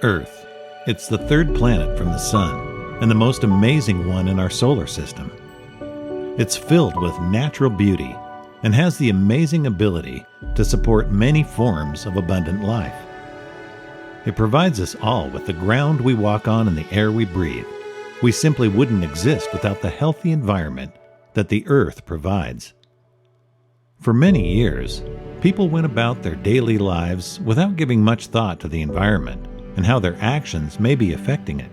Earth. It's the third planet from the Sun, and the most amazing one in our solar system. It's filled with natural beauty and has the amazing ability to support many forms of abundant life. It provides us all with the ground we walk on and the air we breathe. We simply wouldn't exist without the healthy environment that the Earth provides. For many years, people went about their daily lives without giving much thought to the environment and how their actions may be affecting it.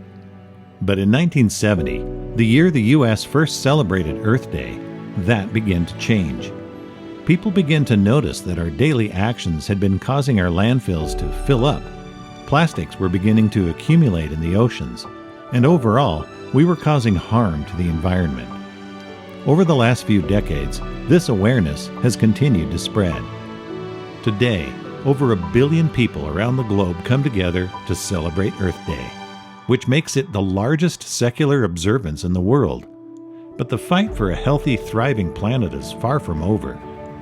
But in 1970, the year the U.S. first celebrated Earth Day, that began to change. People began to notice that our daily actions had been causing our landfills to fill up. Plastics were beginning to accumulate in the oceans, and overall, we were causing harm to the environment. Over the last few decades, this awareness has continued to spread. Today, over 1 billion people around the globe come together to celebrate Earth Day, which makes it the largest secular observance in the world. But the fight for a healthy, thriving planet is far from over,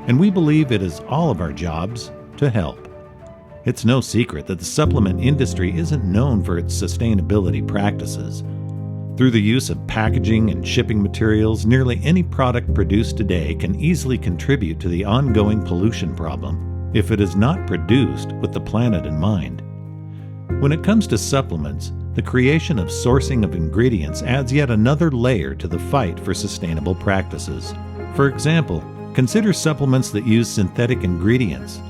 and we believe it is all of our jobs to help. It's no secret that the supplement industry isn't known for its sustainability practices. Through the use of packaging and shipping materials, nearly any product produced today can easily contribute to the ongoing pollution problem if it is not produced with the planet in mind. When it comes to supplements, the creation of sourcing of ingredients adds yet another layer to the fight for sustainable practices. For example, consider supplements that use synthetic ingredients.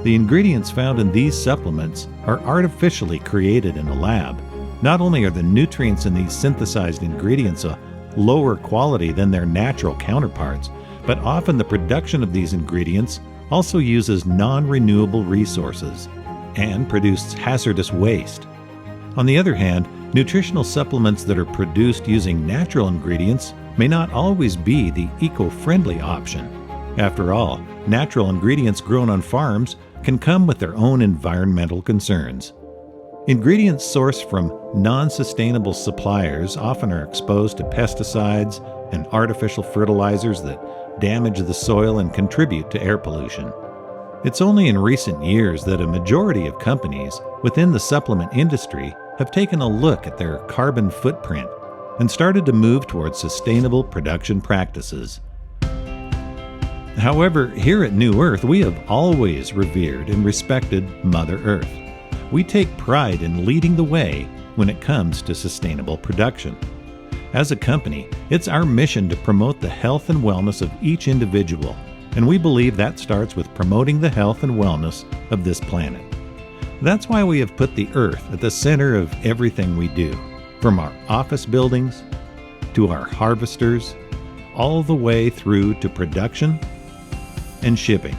The ingredients found in these supplements are artificially created in a lab. Not only are the nutrients in these synthesized ingredients a lower quality than their natural counterparts, but often the production of these ingredients also uses non-renewable resources and produces hazardous waste. On the other hand, nutritional supplements that are produced using natural ingredients may not always be the eco-friendly option. After all, natural ingredients grown on farms can come with their own environmental concerns. Ingredients sourced from non-sustainable suppliers often are exposed to pesticides and artificial fertilizers that damage the soil and contribute to air pollution. It's only in recent years that a majority of companies within the supplement industry have taken a look at their carbon footprint and started to move towards sustainable production practices. However, here at New Earth, we have always revered and respected Mother Earth. We take pride in leading the way when it comes to sustainable production. As a company, it's our mission to promote the health and wellness of each individual, and we believe that starts with promoting the health and wellness of this planet. That's why we have put the Earth at the center of everything we do, from our office buildings to our harvesters, all the way through to production and shipping.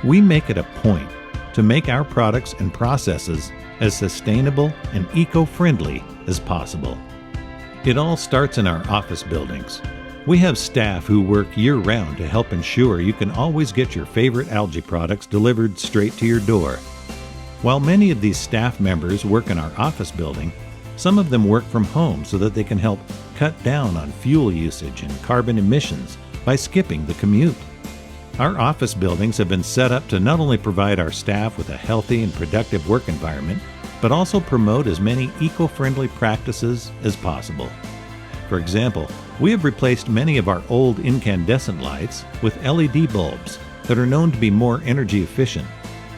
We make it a point to make our products and processes as sustainable and eco-friendly as possible. It all starts in our office buildings. We have staff who work year-round to help ensure you can always get your favorite algae products delivered straight to your door. While many of these staff members work in our office building, some of them work from home so that they can help cut down on fuel usage and carbon emissions by skipping the commute. Our office buildings have been set up to not only provide our staff with a healthy and productive work environment, but also promote as many eco-friendly practices as possible. For example, we have replaced many of our old incandescent lights with LED bulbs that are known to be more energy efficient.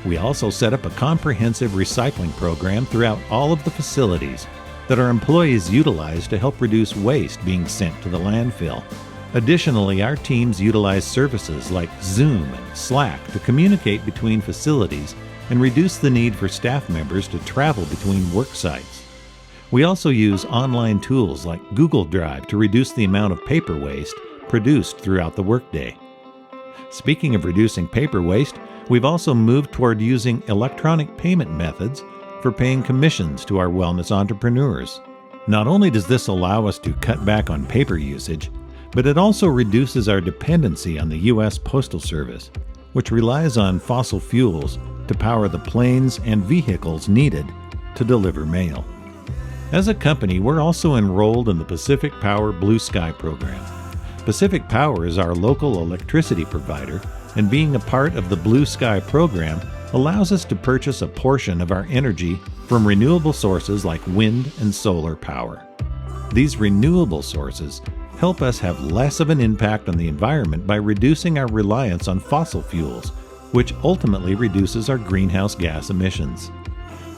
We also set up a comprehensive recycling program throughout all of the facilities that our employees utilize to help reduce waste being sent to the landfill. Additionally, our teams utilize services like Zoom and Slack to communicate between facilities and reduce the need for staff members to travel between work sites. We also use online tools like Google Drive to reduce the amount of paper waste produced throughout the workday. Speaking of reducing paper waste, we've also moved toward using electronic payment methods for paying commissions to our wellness entrepreneurs. Not only does this allow us to cut back on paper usage, but it also reduces our dependency on the U.S. Postal Service, which relies on fossil fuels to power the planes and vehicles needed to deliver mail. As a company, we're also enrolled in the Pacific Power Blue Sky program. Pacific Power is our local electricity provider, and being a part of the Blue Sky program, allows us to purchase a portion of our energy from renewable sources like wind and solar power. These renewable sources help us have less of an impact on the environment by reducing our reliance on fossil fuels, which ultimately reduces our greenhouse gas emissions.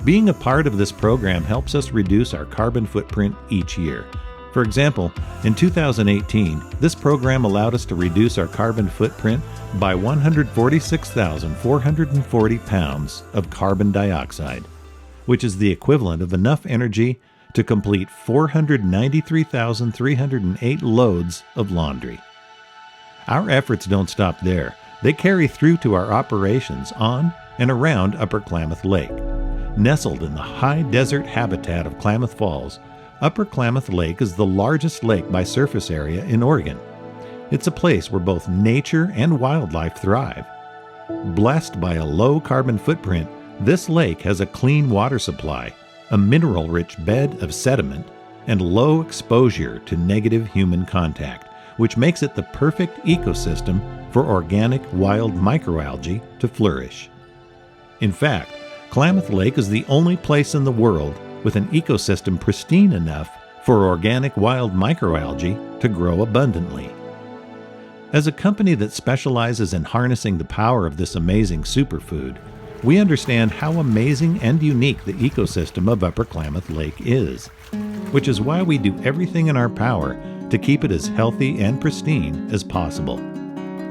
Being a part of this program helps us reduce our carbon footprint each year. For example, in 2018, this program allowed us to reduce our carbon footprint by 146,440 pounds of carbon dioxide, which is the equivalent of enough energy to complete 493,308 loads of laundry. Our efforts don't stop there. They carry through to our operations on and around Upper Klamath Lake. Nestled in the high desert habitat of Klamath Falls, Upper Klamath Lake is the largest lake by surface area in Oregon. It's a place where both nature and wildlife thrive. Blessed by a low carbon footprint, this lake has a clean water supply, a mineral-rich bed of sediment, and low exposure to negative human contact, which makes it the perfect ecosystem for organic wild microalgae to flourish. In fact, Klamath Lake is the only place in the world with an ecosystem pristine enough for organic wild microalgae to grow abundantly. As a company that specializes in harnessing the power of this amazing superfood, we understand how amazing and unique the ecosystem of Upper Klamath Lake is, which is why we do everything in our power to keep it as healthy and pristine as possible.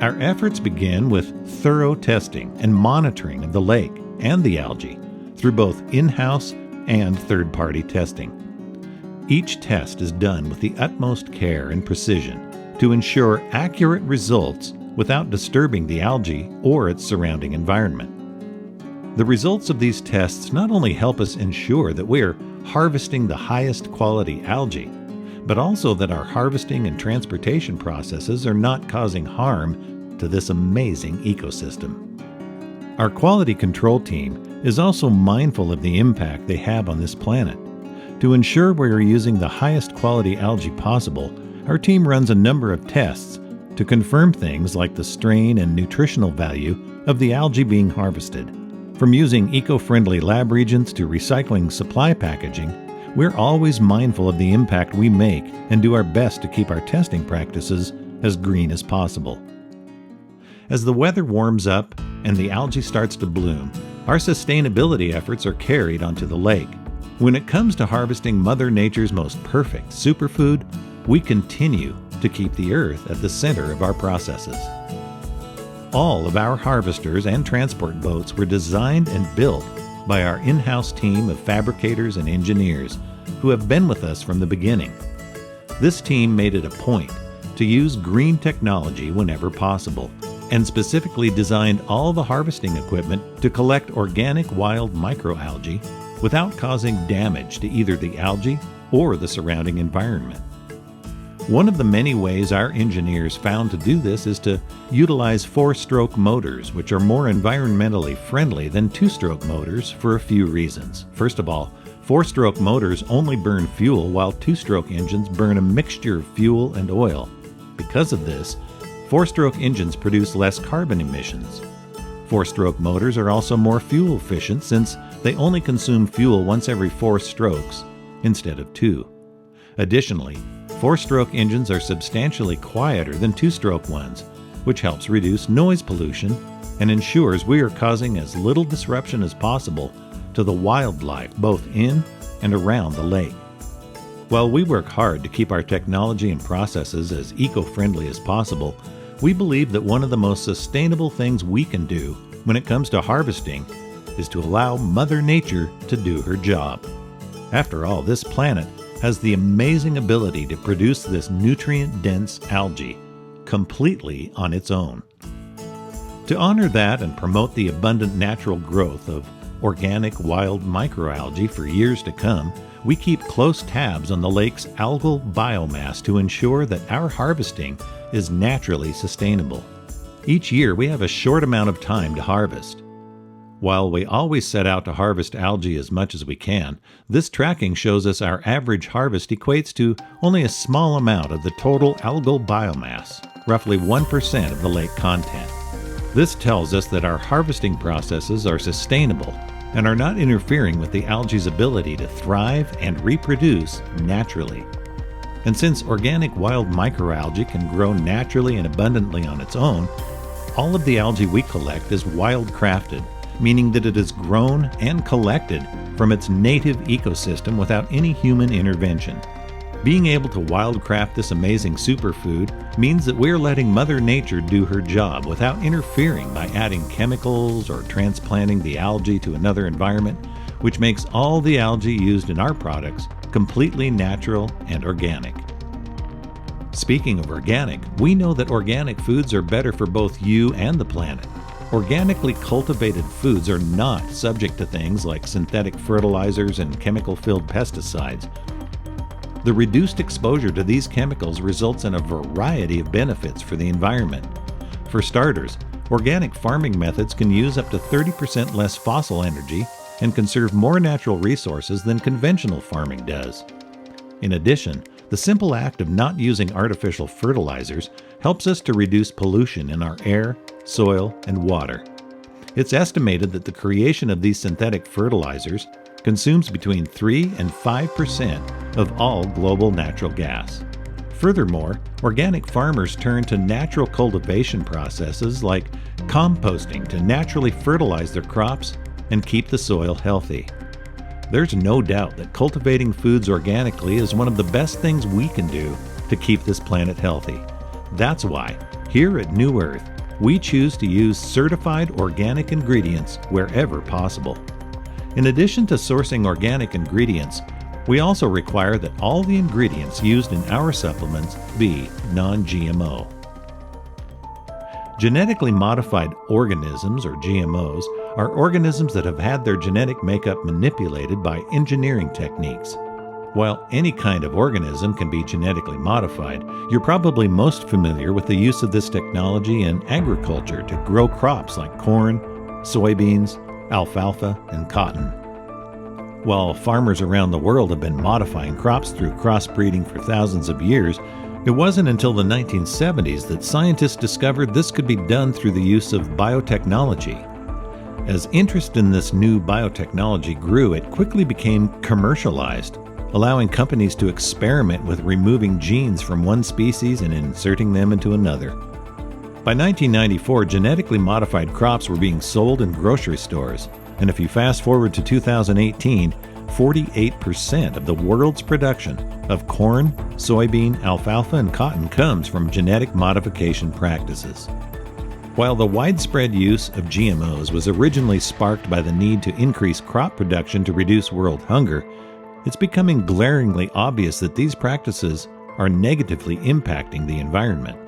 Our efforts begin with thorough testing and monitoring of the lake and the algae through both in-house and third-party testing. Each test is done with the utmost care and precision to ensure accurate results without disturbing the algae or its surrounding environment. The results of these tests not only help us ensure that we are harvesting the highest quality algae, but also that our harvesting and transportation processes are not causing harm to this amazing ecosystem. Our quality control team is also mindful of the impact they have on this planet. To ensure we are using the highest quality algae possible, our team runs a number of tests to confirm things like the strain and nutritional value of the algae being harvested. From using eco-friendly lab reagents to recycling supply packaging, we're always mindful of the impact we make and do our best to keep our testing practices as green as possible. As the weather warms up and the algae starts to bloom, our sustainability efforts are carried onto the lake. When it comes to harvesting Mother Nature's most perfect superfood, we continue to keep the earth at the center of our processes. All of our harvesters and transport boats were designed and built by our in-house team of fabricators and engineers who have been with us from the beginning. This team made it a point to use green technology whenever possible, and specifically designed all the harvesting equipment to collect organic wild microalgae without causing damage to either the algae or the surrounding environment. One of the many ways our engineers found to do this is to utilize 4-stroke motors, which are more environmentally friendly than 2-stroke motors for a few reasons. First of all, 4-stroke motors only burn fuel while 2-stroke engines burn a mixture of fuel and oil. Because of this, 4-stroke engines produce less carbon emissions. 4-stroke motors are also more fuel efficient since they only consume fuel once every 4 strokes instead of 2. Additionally, 4-stroke engines are substantially quieter than 2-stroke ones, which helps reduce noise pollution and ensures we are causing as little disruption as possible to the wildlife both in and around the lake. While we work hard to keep our technology and processes as eco-friendly as possible, we believe that one of the most sustainable things we can do when it comes to harvesting is to allow Mother Nature to do her job. After all, this planet has the amazing ability to produce this nutrient-dense algae completely on its own. To honor that and promote the abundant natural growth of organic wild microalgae for years to come, we keep close tabs on the lake's algal biomass to ensure that our harvesting is naturally sustainable. Each year we have a short amount of time to harvest. While we always set out to harvest algae as much as we can, this tracking shows us our average harvest equates to only a small amount of the total algal biomass, roughly 1% of the lake content. This tells us that our harvesting processes are sustainable and are not interfering with the algae's ability to thrive and reproduce naturally. And since organic wild microalgae can grow naturally and abundantly on its own, all of the algae we collect is wild-crafted, meaning that it is grown and collected from its native ecosystem without any human intervention. Being able to wildcraft this amazing superfood means that we're letting Mother Nature do her job without interfering by adding chemicals or transplanting the algae to another environment, which makes all the algae used in our products completely natural and organic. Speaking of organic, we know that organic foods are better for both you and the planet. Organically cultivated foods are not subject to things like synthetic fertilizers and chemical-filled pesticides. The reduced exposure to these chemicals results in a variety of benefits for the environment. For starters, organic farming methods can use up to 30% less fossil energy and conserve more natural resources than conventional farming does. In addition, the simple act of not using artificial fertilizers helps us to reduce pollution in our air, soil, and water. It's estimated that the creation of these synthetic fertilizers consumes between 3 and 5% of all global natural gas. Furthermore, organic farmers turn to natural cultivation processes like composting to naturally fertilize their crops and keep the soil healthy. There's no doubt that cultivating foods organically is one of the best things we can do to keep this planet healthy. That's why, here at New Earth, we choose to use certified organic ingredients wherever possible. In addition to sourcing organic ingredients, we also require that all the ingredients used in our supplements be non-GMO. Genetically modified organisms, or GMOs, are organisms that have had their genetic makeup manipulated by engineering techniques. While any kind of organism can be genetically modified, you're probably most familiar with the use of this technology in agriculture to grow crops like corn, soybeans, alfalfa, and cotton. While farmers around the world have been modifying crops through crossbreeding for thousands of years, it wasn't until the 1970s that scientists discovered this could be done through the use of biotechnology. As interest in this new biotechnology grew, it quickly became commercialized, allowing companies to experiment with removing genes from one species and inserting them into another. By 1994, genetically modified crops were being sold in grocery stores, and if you fast forward to 2018, 48% of the world's production of corn, soybean, alfalfa, and cotton comes from genetic modification practices. While the widespread use of GMOs was originally sparked by the need to increase crop production to reduce world hunger, it's becoming glaringly obvious that these practices are negatively impacting the environment.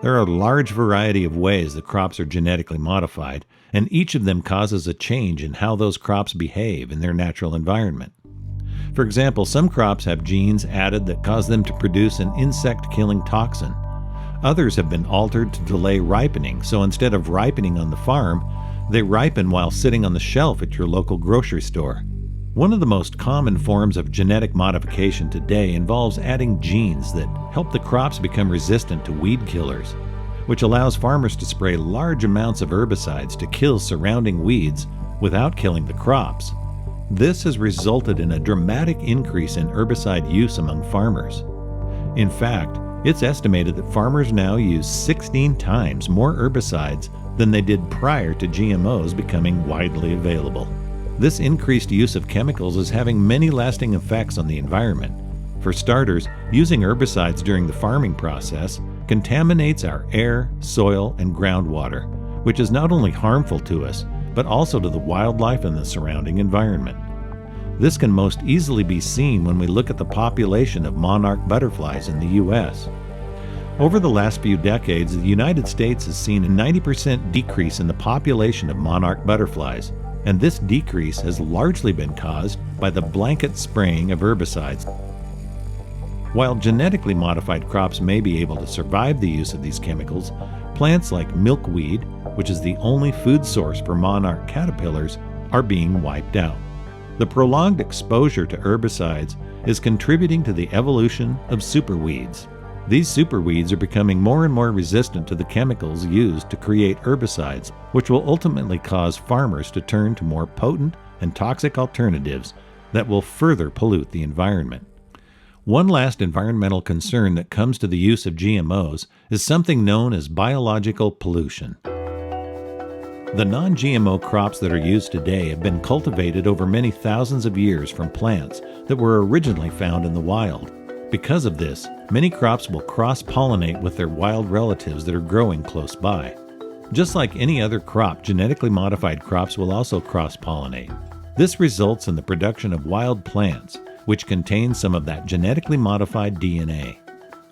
There are a large variety of ways that crops are genetically modified, and each of them causes a change in how those crops behave in their natural environment. For example, some crops have genes added that cause them to produce an insect-killing toxin. Others have been altered to delay ripening, so instead of ripening on the farm, they ripen while sitting on the shelf at your local grocery store. One of the most common forms of genetic modification today involves adding genes that help the crops become resistant to weed killers, which allows farmers to spray large amounts of herbicides to kill surrounding weeds without killing the crops. This has resulted in a dramatic increase in herbicide use among farmers. In fact, it's estimated that farmers now use 16 times more herbicides than they did prior to GMOs becoming widely available. This increased use of chemicals is having many lasting effects on the environment. For starters, using herbicides during the farming process contaminates our air, soil, and groundwater, which is not only harmful to us, but also to the wildlife and the surrounding environment. This can most easily be seen when we look at the population of monarch butterflies in the U.S. Over the last few decades, the United States has seen a 90% decrease in the population of monarch butterflies, and this decrease has largely been caused by the blanket spraying of herbicides. While genetically modified crops may be able to survive the use of these chemicals, plants like milkweed, which is the only food source for monarch caterpillars, are being wiped out. The prolonged exposure to herbicides is contributing to the evolution of superweeds. These superweeds are becoming more and more resistant to the chemicals used to create herbicides, which will ultimately cause farmers to turn to more potent and toxic alternatives that will further pollute the environment. One last environmental concern that comes to the use of GMOs is something known as biological pollution. The non-GMO crops that are used today have been cultivated over many thousands of years from plants that were originally found in the wild. Because of this, many crops will cross-pollinate with their wild relatives that are growing close by. Just like any other crop, genetically modified crops will also cross-pollinate. This results in the production of wild plants, which contain some of that genetically modified DNA.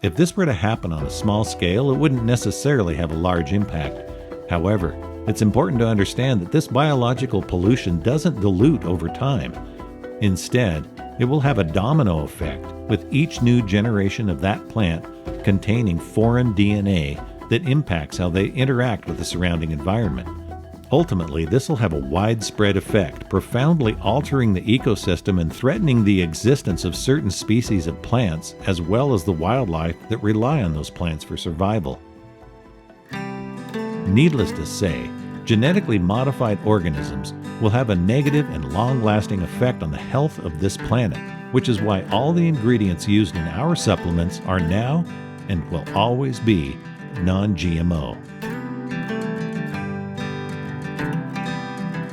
If this were to happen on a small scale, it wouldn't necessarily have a large impact. However, it's important to understand that this biological pollution doesn't dilute over time. Instead, it will have a domino effect, with each new generation of that plant containing foreign DNA that impacts how they interact with the surrounding environment. Ultimately, this will have a widespread effect, profoundly altering the ecosystem and threatening the existence of certain species of plants, as well as the wildlife that rely on those plants for survival. Needless to say, genetically modified organisms will have a negative and long-lasting effect on the health of this planet, which is why all the ingredients used in our supplements are now and will always be non-GMO.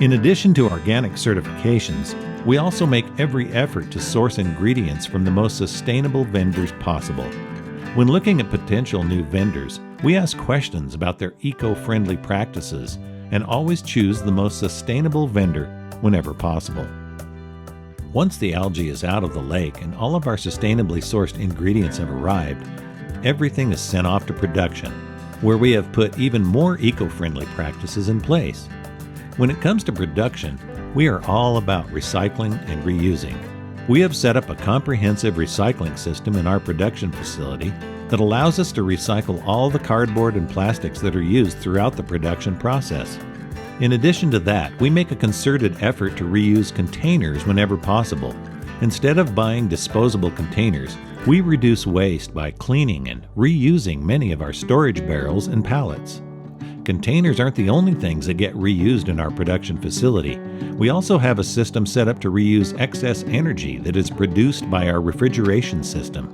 In addition to organic certifications, we also make every effort to source ingredients from the most sustainable vendors possible. When looking at potential new vendors, we ask questions about their eco-friendly practices and always choose the most sustainable vendor whenever possible. Once the algae is out of the lake and all of our sustainably sourced ingredients have arrived, everything is sent off to production, where we have put even more eco-friendly practices in place. When it comes to production, we are all about recycling and reusing. We have set up a comprehensive recycling system in our production facility that allows us to recycle all the cardboard and plastics that are used throughout the production process. In addition to that, we make a concerted effort to reuse containers whenever possible. Instead of buying disposable containers, we reduce waste by cleaning and reusing many of our storage barrels and pallets. Containers aren't the only things that get reused in our production facility. We also have a system set up to reuse excess energy that is produced by our refrigeration system.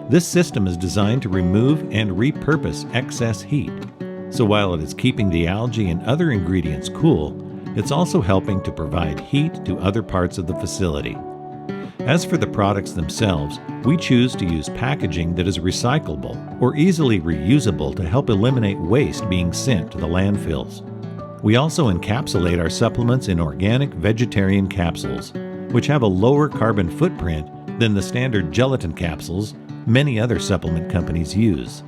This system is designed to remove and repurpose excess heat. So while it is keeping the algae and other ingredients cool, it's also helping to provide heat to other parts of the facility. As for the products themselves, we choose to use packaging that is recyclable or easily reusable to help eliminate waste being sent to the landfills. We also encapsulate our supplements in organic vegetarian capsules, which have a lower carbon footprint than the standard gelatin capsules many other supplement companies use.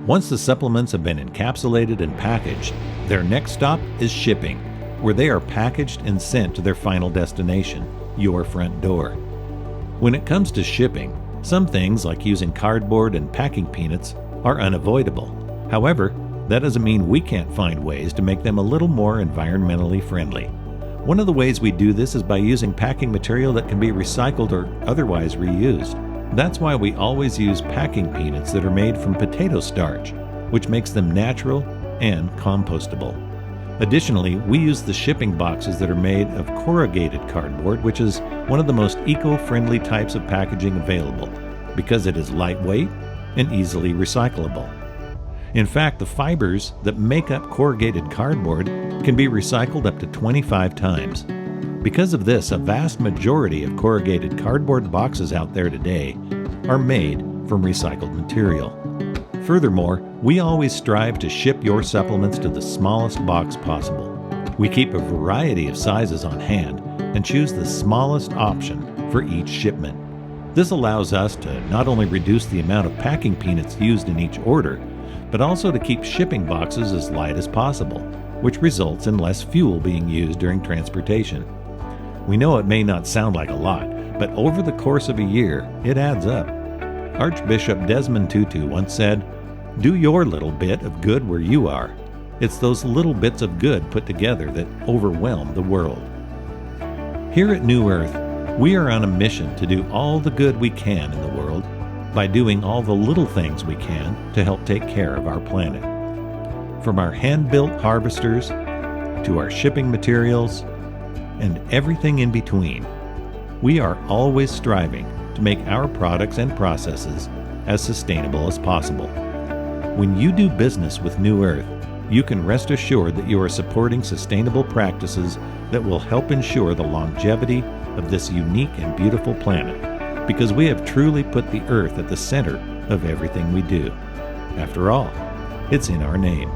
Once the supplements have been encapsulated and packaged, their next stop is shipping, where they are packaged and sent to their final destination, your front door. When it comes to shipping, some things like using cardboard and packing peanuts are unavoidable. However, that doesn't mean we can't find ways to make them a little more environmentally friendly. One of the ways we do this is by using packing material that can be recycled or otherwise reused. That's why we always use packing peanuts that are made from potato starch, which makes them natural and compostable. Additionally, we use the shipping boxes that are made of corrugated cardboard, which is one of the most eco-friendly types of packaging available because it is lightweight and easily recyclable. In fact, the fibers that make up corrugated cardboard can be recycled up to 25 times. Because of this, a vast majority of corrugated cardboard boxes out there today are made from recycled material. Furthermore, we always strive to ship your supplements to the smallest box possible. We keep a variety of sizes on hand and choose the smallest option for each shipment. This allows us to not only reduce the amount of packing peanuts used in each order, but also to keep shipping boxes as light as possible, which results in less fuel being used during transportation. We know it may not sound like a lot, but over the course of a year, it adds up. Archbishop Desmond Tutu once said, "Do your little bit of good where you are. It's those little bits of good put together that overwhelm the world." Here at New Earth, we are on a mission to do all the good we can in the world, by doing all the little things we can to help take care of our planet. From our hand-built harvesters to our shipping materials and everything in between, we are always striving to make our products and processes as sustainable as possible. When you do business with New Earth, you can rest assured that you are supporting sustainable practices that will help ensure the longevity of this unique and beautiful planet, because we have truly put the Earth at the center of everything we do. After all, it's in our name.